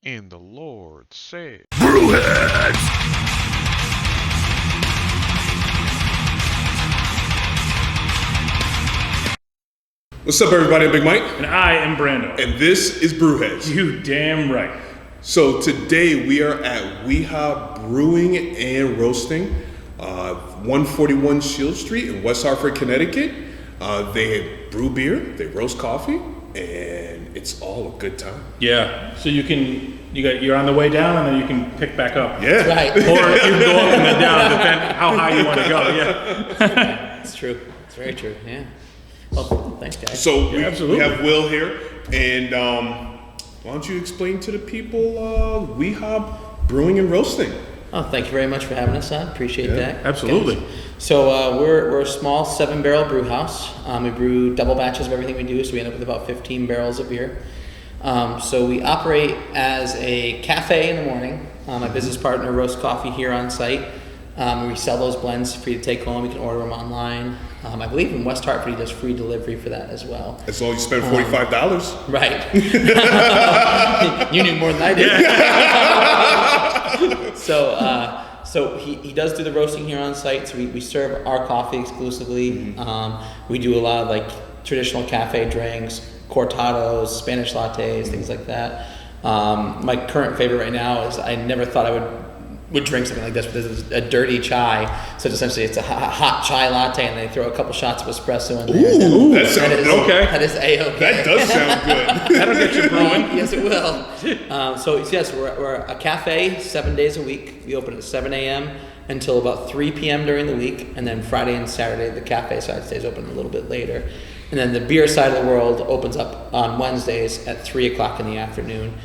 And the Lord said, Brewheads! What's up, everybody? I'm Big Mike. And I am Brando. And this is Brewheads. You damn right. So today we are at WeHa Brewing and Roasting, 141 Shield Street in West Hartford, Connecticut. They brew beer, they roast coffee, and it's all a good time. Yeah. So you're on the way down, and then you can pick back up. Yeah. Right. Or you can go up and then down, depending how high you want to go. Yeah. It's true. It's very true. Yeah. Well, thanks, guys. So we absolutely. have Will here, and why don't you explain to the people WeHa Brewing and Roasting? Oh, thank you very much for having us on. Appreciate that. Absolutely. Guys. So we're a small 7-barrel brew house. We brew double batches of everything we do, so we end up with about 15 barrels of beer. So we operate as a cafe in the morning. My business partner roasts coffee here on site. We sell those blends for you to take home. You can order them online. I believe in West Hartford he does free delivery for that as well. As long as you spend $45. Right. You knew more than I did. So he does do the roasting here on site. So we serve our coffee exclusively. Mm-hmm. We do a lot of like traditional cafe drinks, cortados, Spanish lattes, things like that. My current favorite right now is I never thought I would drink something like this, but this is a dirty chai. So essentially it's a hot chai latte, and they throw a couple shots of espresso in there. Ooh, that sounds okay. That is A-okay. That does sound good. That'll get you brewing. Yes, it will. So yes, we're a cafe 7 days a week. We open at 7 a.m. until about 3 p.m. during the week, and then Friday and Saturday the cafe side stays open a little bit later. And then the beer side of the world opens up on Wednesdays at 3 o'clock in the afternoon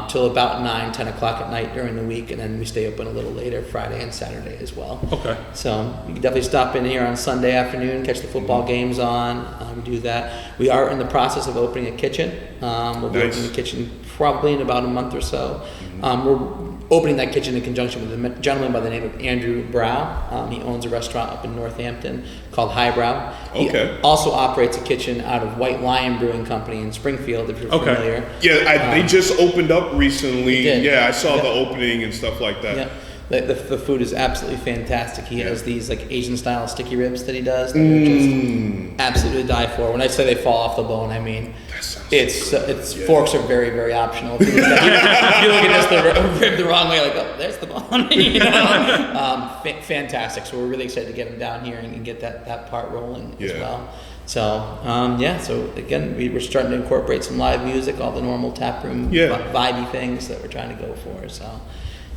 till about 9, 10 o'clock at night during the week, and then we stay open a little later Friday and Saturday as well. Okay. So you can definitely stop in here on Sunday afternoon, catch the football games on. We do that. We are in the process of opening a kitchen. We'll be opening the kitchen probably in about a month or so. We're opening that kitchen in conjunction with a gentleman by the name of Andrew Brow. He owns a restaurant up in Northampton called Highbrow. Okay. He also operates a kitchen out of White Lion Brewing Company in Springfield, if you're familiar. Yeah, they just opened up recently. They did. Yeah, I saw Yep. the opening and stuff like that. Yeah. The food is absolutely fantastic. He has these like Asian style sticky ribs that he does that are just absolutely to die for. When I say they fall off the bone, I mean forks are very, very optional. If you look at just the rib the wrong way, like, oh, there's the bone. You know? Fantastic. So we're really excited to get him down here and get that part rolling as well. So so again, we're starting to incorporate some live music, all the normal taproom vibey things that we're trying to go for. So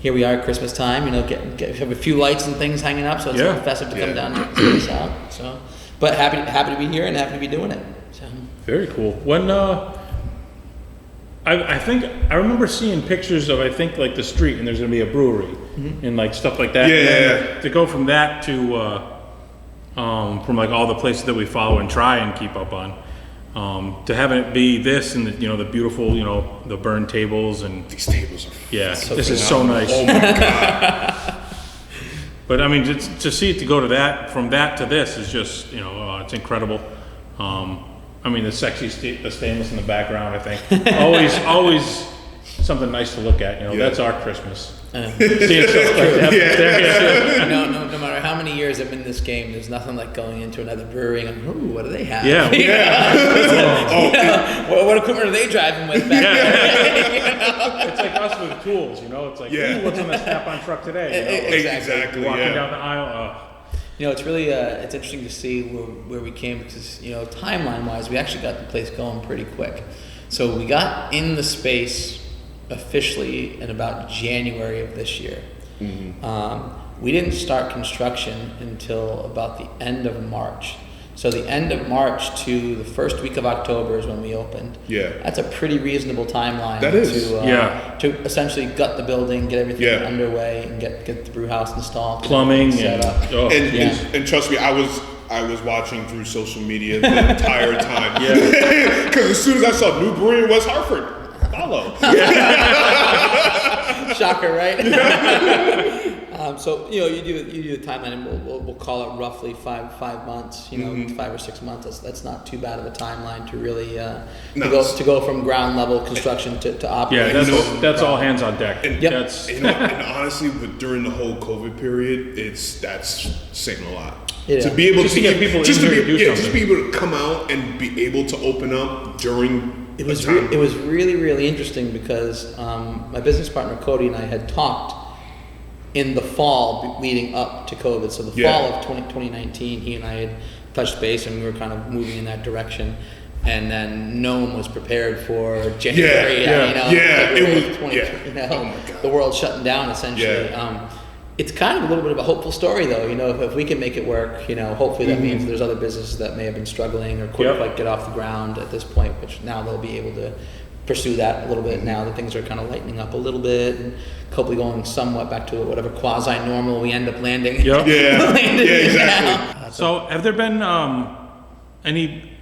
here we are at Christmas time, have a few lights and things hanging up, so it's a little festive to come down and check this out. So, but happy to be here and happy to be doing it. So. Very cool. When I think I remember seeing pictures of like the street, and there's gonna be a brewery and like stuff like that. Yeah. To go from that to from like all the places that we follow and try and keep up on. To having it be this and the beautiful the burned tables and These tables are this is so nice. Oh my god. But I mean to see it to go to that from that to this is just it's incredible. I mean the the stainless in the background, I think always something nice to look at. That's our Christmas. Seeing stuff like that there. No matter how many years I've been in this game, there's nothing like going into another brewery and ooh, what do they have? Yeah. What equipment are they driving with back there? It's like us with tools, It's like, ooh, what's on the Snap-on truck today? Exactly. Walking down the aisle. It's really it's interesting to see where we came because timeline wise, we actually got the place going pretty quick. So we got in the space officially in about January of this year. We didn't start construction until about the end of March. So the end of March to the first week of October is when we opened. Yeah. That's a pretty reasonable timeline. That is. To essentially gut the building, get everything underway, and get the brew house installed. Plumbing set up. And trust me, I was watching through social media the entire time. Because as soon as I saw new brewery in West Hartford, follow. Shocker, right? So you do the timeline, and we'll call it roughly 5 months. 5 or 6 months. That's not too bad of a timeline to really to go from ground level construction to operate. Yeah, that's all hands on deck. And, and honestly, during the whole COVID period, that's saying a lot. Yeah. To be able to get people just in to here be to do just something. be able to come out and be able to open up during. It was really, really interesting because my business partner Cody and I had talked in the fall leading up to COVID. So the fall of 2019, he and I had touched base and we were kind of moving in that direction. And then no one was prepared for January. The world shutting down essentially. Yeah. It's kind of a little bit of a hopeful story, though. If we can make it work, hopefully that means there's other businesses that may have been struggling or couldn't quite get off the ground at this point, which now they'll be able to pursue that a little bit now that things are kind of lightening up a little bit and hopefully going somewhat back to whatever quasi-normal we end up landing. Yeah, exactly. So have there been any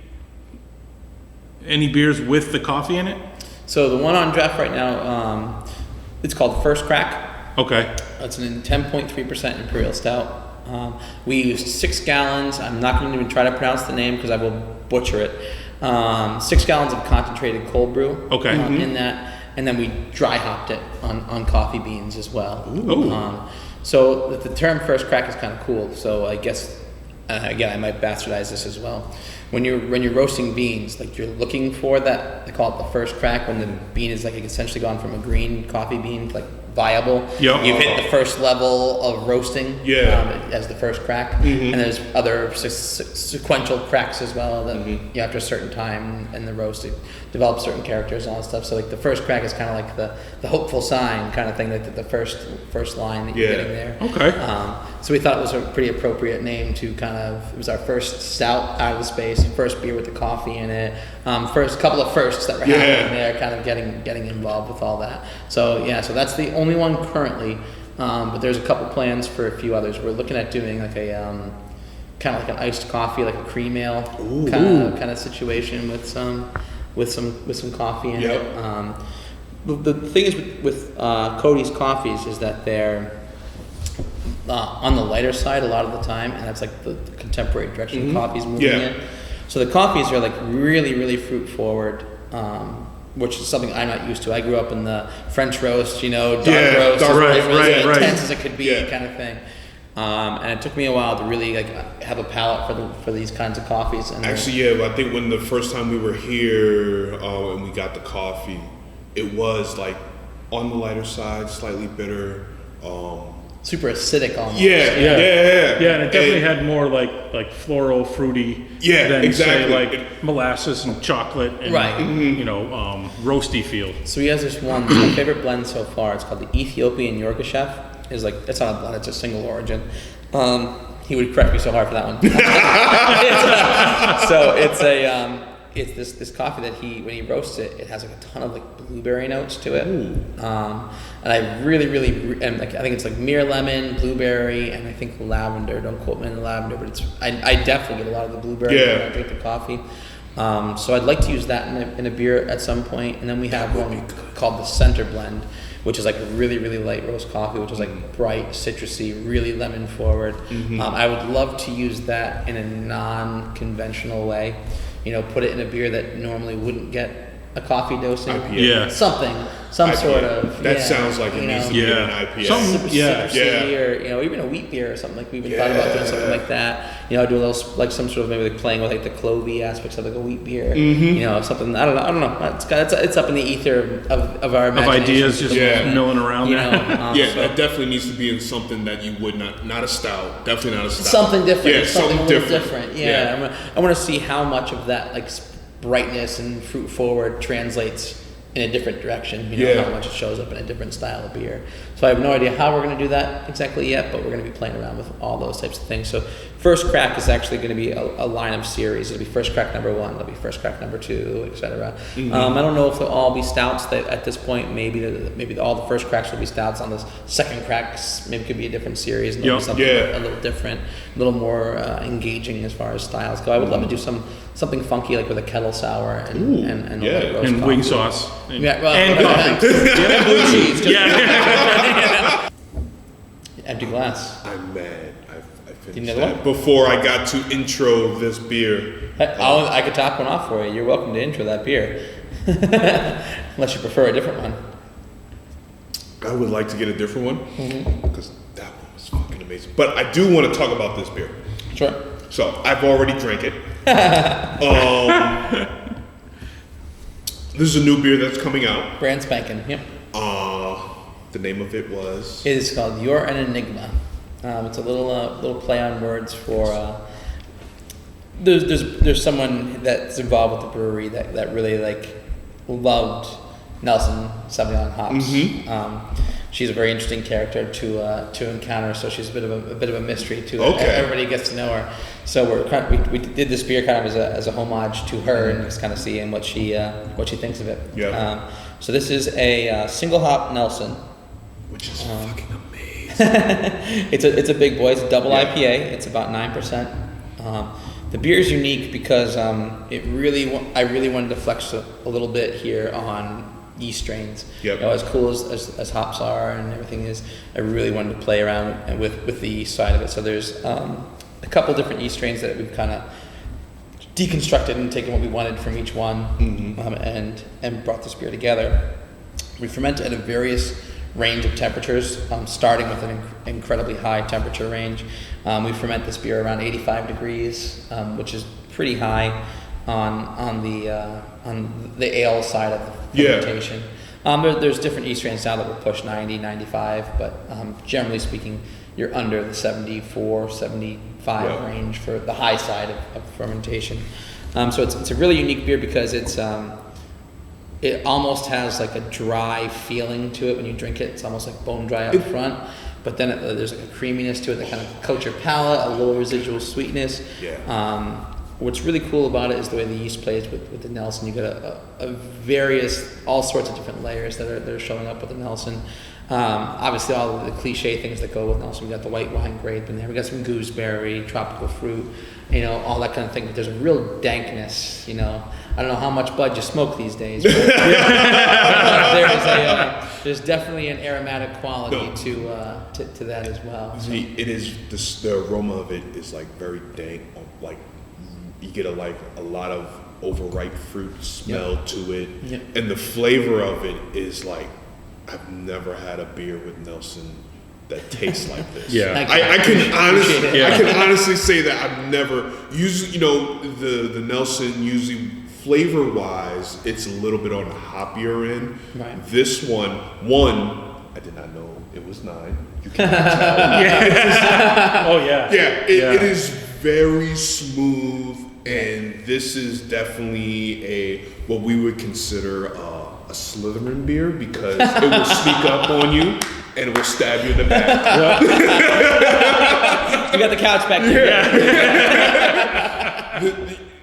beers with the coffee in it? So the one on draft right now, it's called First Crack. Okay. It's an 10.3% Imperial Stout. We used 6 gallons. I'm not going to even try to pronounce the name because I will butcher it. 6 gallons of concentrated cold brew in that. And then we dry hopped it on coffee beans as well. So the term First Crack is kind of cool. So I guess, again, I might bastardize this as well. When you're roasting beans, like you're looking for that, they call it the first crack, when the bean is like essentially gone from a green coffee bean to like viable. Yep. You've hit the first level of roasting as the first crack. And there's other sequential cracks as well that after a certain time in the roast it develops certain characters and all that stuff. So like the first crack is kind of like the hopeful sign kind of thing, that the first line that you're getting there. Okay. So we thought it was a pretty appropriate name to it was our first stout out of the space, first beer with the coffee in it, first couple of firsts that were happening there, kind of getting involved with all that. So so that's the only one currently, but there's a couple plans for a few others. We're looking at doing like a kind of like an iced coffee, like a cream ale kind of situation with some coffee in it. The thing is with Cody's coffees is that they're on the lighter side a lot of the time, and that's like the contemporary direction coffee's moving in. So the coffees are like really, really fruit forward, which is something I'm not used to. I grew up in the French roast, dark roast, as intense as it could be, kind of thing. And it took me a while to really have a palate for these kinds of coffees. And actually, I think when the first time we were here and we got the coffee, it was like on the lighter side, slightly bitter. Super acidic almost. Yeah, and it definitely had more like floral, fruity than say like molasses and chocolate and roasty feel. So he has this one, my favorite blend so far. It's called the Ethiopian Yorkshire. It's not a blend, it's a single origin. He would correct me so hard for that one. It's this coffee that when he roasts it, it has like a ton of like blueberry notes to it. And I really, and I think it's like mere lemon, blueberry, and I think lavender. Don't quote me on the lavender, but I definitely get a lot of the blueberry when I drink the coffee. So I'd like to use that in a beer at some point. And then we have one called the Center Blend, which is like a really, really light roast coffee, which is like bright, citrusy, really lemon forward. I would love to use that in a non-conventional way. Put it in a beer that normally wouldn't get a coffee dosing. IPA. Some IPA. sort of. That sounds like it needs to be an IPA. Super citrusy, or even a wheat beer or something. Like we've been thought about doing something like that. Do a little like some sort of maybe like playing with like the clovey aspects of like a wheat beer. Something I don't know. It's up in the ether of our imagination. Of ideas just milling around there. That definitely needs to be in something that you would not a stout. Definitely not a stout. Something different. Yeah, something a little different. Yeah. I want to see how much of that like brightness and fruit forward translates in a different direction, how much it shows up in a different style of beer. So I have no idea how we're going to do that exactly yet, but we're going to be playing around with all those types of things. So First Crack is actually going to be a line of series. It'll be First Crack number 1, it'll be First Crack number 2, etc. I don't know if they'll all be stouts. That at this point, maybe all the First Cracks will be stouts. On the second cracks, maybe it could be a different series, maybe something a little different, a little more engaging as far as styles go. I would love to do something funky like with a kettle sour and light roast and coffee. wing sauce and and coffee and blue cheese. Empty glass. I'm mad. I finished another that one? before I got to intro this beer. I could top one off for you. You're welcome to intro that beer. Unless you prefer a different one. I would like to get a different one because that one was fucking amazing. But I do want to talk about this beer. Sure. So I've already drank it. This is a new beer that's coming out. Brand spanking. Yep. The name of it was. It is called You're an Enigma. It's a little play on words for. There's someone that's involved with the brewery that really loved Nelson Sauvignon hops. She's a very interesting character to encounter. So she's a bit of a mystery to everybody gets to know her. So we did this beer kind of as a homage to her and just kind of seeing what she thinks of it. Yeah. So this is a single hop Nelson, which is fucking amazing. it's a big boy. It's a double IPA. It's about 9%. The beer is unique because I really wanted to flex a little bit here on yeast strains. Yep. As cool as hops are and everything is, I really wanted to play around with the yeast side of it. So there's a couple different yeast strains that we've kind of deconstructed and taken what we wanted from each one and brought this beer together. We ferment at a various range of temperatures, starting with an incredibly high temperature range. We ferment this beer around 85 degrees, which is pretty high on the ale side of the fermentation. There's different yeast strains now that will push 90, 95, but generally speaking, you're under the 74, 75 range for the high side of fermentation. So it's a really unique beer because it almost has like a dry feeling to it when you drink it. It's almost like bone dry up front, but then there's like a creaminess to it that kind of coats your palate, a little residual sweetness. What's really cool about it is the way the yeast plays with the Nelson. You got all sorts of different layers that are showing up with the Nelson. Obviously all of the cliche things that go with Nelson. We got the white wine grape in there. We got some gooseberry, tropical fruit, all that kind of thing. But there's a real dankness, I don't know how much bud you smoke these days, but there's definitely an aromatic quality to that as well. See, it is the aroma of it is like very dank, like you get a lot of overripe fruit smell to it, and the flavor of it is like I've never had a beer with Nelson that tastes like this. I can honestly say that I've never usually the Nelson usually flavor wise it's a little bit on the hoppier end. Right. This one I did not know it was 9. You can tell. It is very smooth, and this is definitely what we would consider a Slytherin beer because it will sneak up on you and it will stab you in the back. You got the couch back there.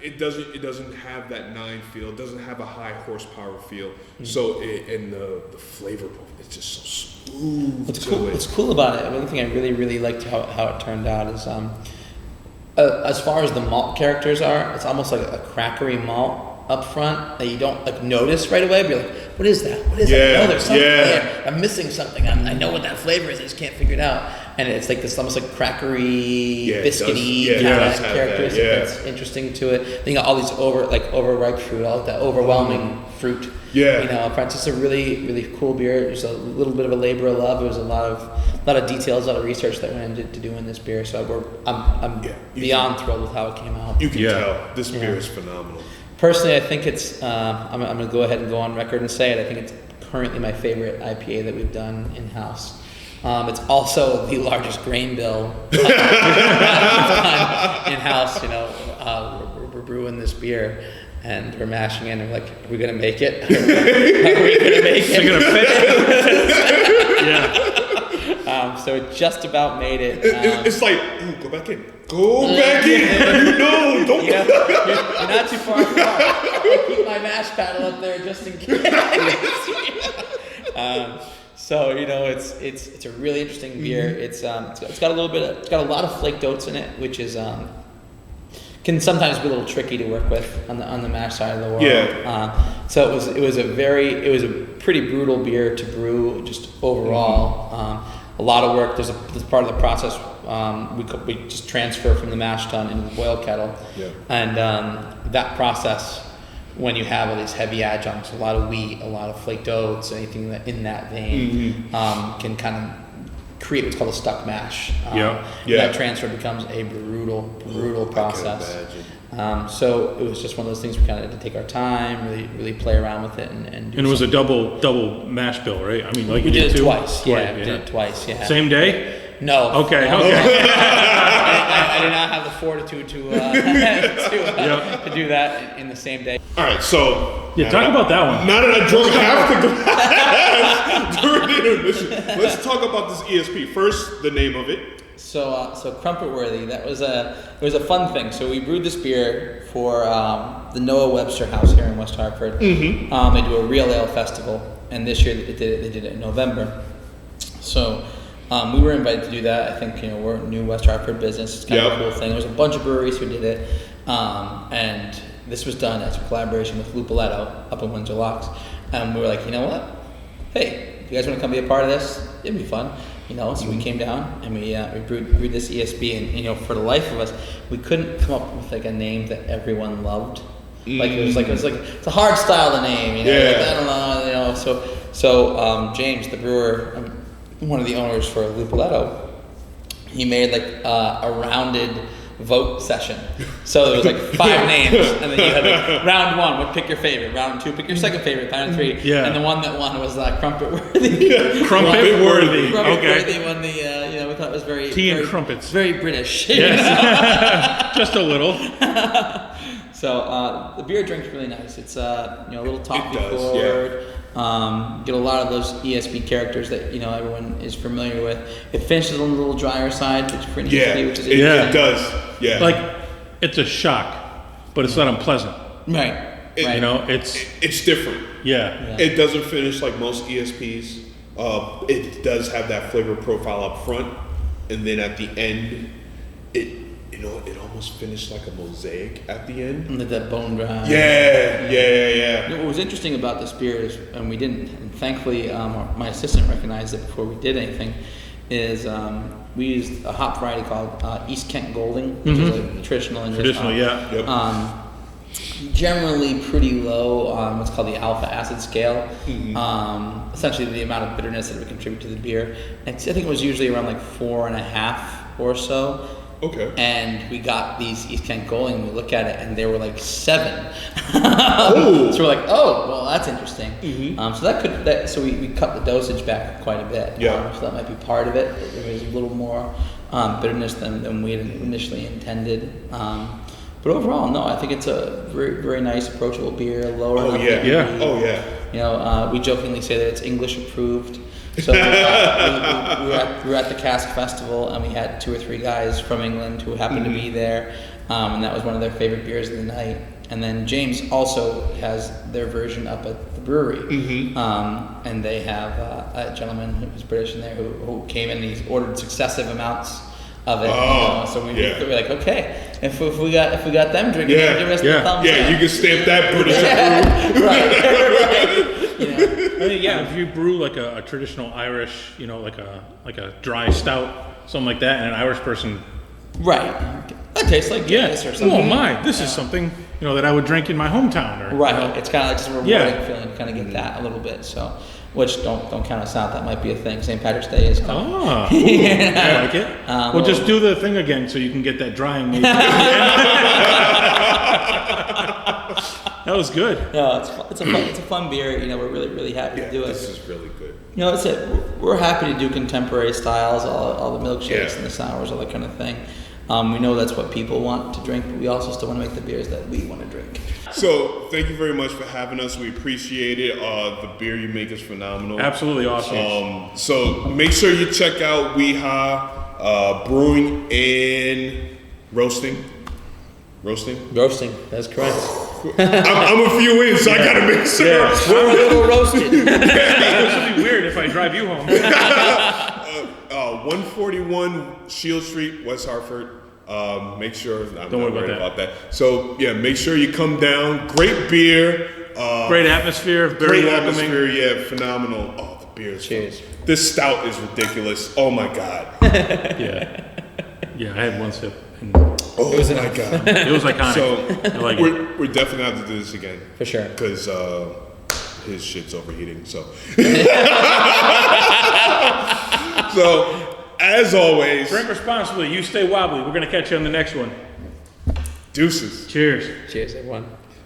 It doesn't have that 9 feel. It doesn't have a high horsepower feel. So the flavor profile, it's just so smooth. What's cool about it, one thing I really liked how it turned out is as far as the malt characters are, it's almost like a crackery malt up front that you don't notice right away, but you're like, what is that? What is that? No, there's something there. I'm missing something. I know what that flavor is. I just can't figure it out. And it's like this almost like crackery, biscuity kind of characteristic that's interesting to it. Then you got all these overripe fruit, all that overwhelming fruit. It's just a really cool beer. There's a little bit of a labor of love. There's a lot of details, a lot of research that went into doing this beer. So I'm beyond thrilled with how it came out. You can tell this beer is phenomenal. Personally, I think it's. I'm going to go ahead and go on record and say it. I think it's currently my favorite IPA that we've done in house. It's also the largest grain bill we've done in house. We're brewing this beer and we're mashing it. And we're like, are we going to make it? Are we going to make it? Is it going to fit? So it just about made it. It's like, go back in. Go back in. Don't. You're not too far apart. I'll keep my mash paddle up there just in case. So it's a really interesting beer. It's got a lot of flaked oats in it, which is can sometimes be a little tricky to work with on the mash side of the world. So it was a pretty brutal beer to brew just overall. a lot of work. There's part of the process. We just transfer from the mash tun into the boil kettle, and that process, when you have all these heavy adjuncts, a lot of wheat, a lot of flaked oats, anything that in that vein, can kind of create what's called a stuck mash. That transfer becomes a brutal process. So it was just one of those things we kind of had to take our time, really play around with it, and it was a double mash bill, right? I mean, like we you did it two? twice. Yeah, we did it twice. Yeah. Same day? No. Okay. No. Okay. I did not have the fortitude to do that in the same day. All right, so talk about that one. Now that I drunk half the glass during the intermission, let's talk about this ESP. First, the name of it. So Crumpet Worthy. It was a fun thing. So we brewed this beer for the Noah Webster House here in West Hartford. They do a real ale festival, and this year they did it in November. So we were invited to do that. I think we're a new West Hartford business. It's kind of a cool thing. There was a bunch of breweries who did it, and this was done as a collaboration with Lupoletto up in Windsor Locks. And we were like, you know what? Hey, if you guys want to come be a part of this, it'd be fun. So we came down and we brewed this ESB, and for the life of us, we couldn't come up with like a name that everyone loved. It's a hard style to name. I don't know. So James, the brewer, one of the owners for Lupoletto, he made like a rounded vote session. So there was like 5 names, and then you had like round 1 would pick your favorite, round 2 pick your second favorite, round 3, and the one that won was Crumpet Worthy. Crumpet Worthy. Crumpet Okay. Worthy won the we thought it was very Tea and very, crumpets. very British. Yes. Just a little. So the beer drink's really nice. It's a little toffee does, forward. Get a lot of those ESB characters that everyone is familiar with. It finishes on the little drier side, which is pretty easy, which is it does. Yeah. Like, it's a shock, but it's not unpleasant. right. It's different. Yeah. It doesn't finish like most ESPs. It does have that flavor profile up front, and then at the end, it almost finished like a mosaic at the end. And that bone dry. Yeah. What was interesting about this beer is, and we didn't, and thankfully my assistant recognized it before we did anything, is we used a hop variety called East Kent Golding, which is like traditional English. Generally pretty low on what's called the alpha acid scale. Essentially the amount of bitterness that it would contribute to the beer. I think it was usually around like 4.5 or so. Okay. And we got these East Kent Golding, and we look at it, and they were like 7. So we're like, oh, well, that's interesting. So we cut the dosage back quite a bit. So that might be part of it. There was a little more bitterness than we had initially intended. But overall, no, I think it's a very, very nice, approachable beer. Lower. We jokingly say that it's English approved. So we were at the Cask Festival, and we had 2 or 3 guys from England who happened to be there, and that was one of their favorite beers of the night. And then James also has their version up at the brewery, and they have a gentleman who's British in there who came in and he's ordered successive amounts of it. So we were like, okay, if we got them drinking, give us the thumbs up. You can stamp that British. right. If you brew like a traditional Irish, like a dry stout, something like that, and an Irish person, right, that tastes like this or something. Oh my, this is something that I would drink in my hometown, or it's kind of like just a rewarding feeling to kind of get that a little bit. So, which don't count us out. That might be a thing. St. Patrick's Day is coming. I like it. Well, just do the thing again so you can get that drying made. That was good. No, it's a fun beer. We're really, really happy to do it. This is really good. That's it. We're happy to do contemporary styles, all the milkshakes and the sours, all that kind of thing. We know that's what people want to drink, but we also still want to make the beers that we want to drink. So, thank you very much for having us. We appreciate it. The beer you make is phenomenal. Absolutely awesome. So, make sure you check out WeHa Brewing and Roasting. Roasting, that's correct. I'm a few in, so I gotta make sure. We're a little roasted. This would be weird if I drive you home. 141 Shield Street, West Hartford. Make sure, I'm Don't not worry worried about that. So, make sure you come down. Great beer. Great atmosphere, very welcoming. Atmosphere, phenomenal. Oh, the beers. Cheers. This stout is ridiculous. Oh my god. Yeah. Yeah, I had one sip. And Oh was my enough. god. it was iconic. So I like it. we're definitely have to do this again For sure. because his shit's overheating. So so as always, Drink responsibly. You stay wobbly. We're going to catch you on the next one. deuces. Cheers. Cheers, everyone.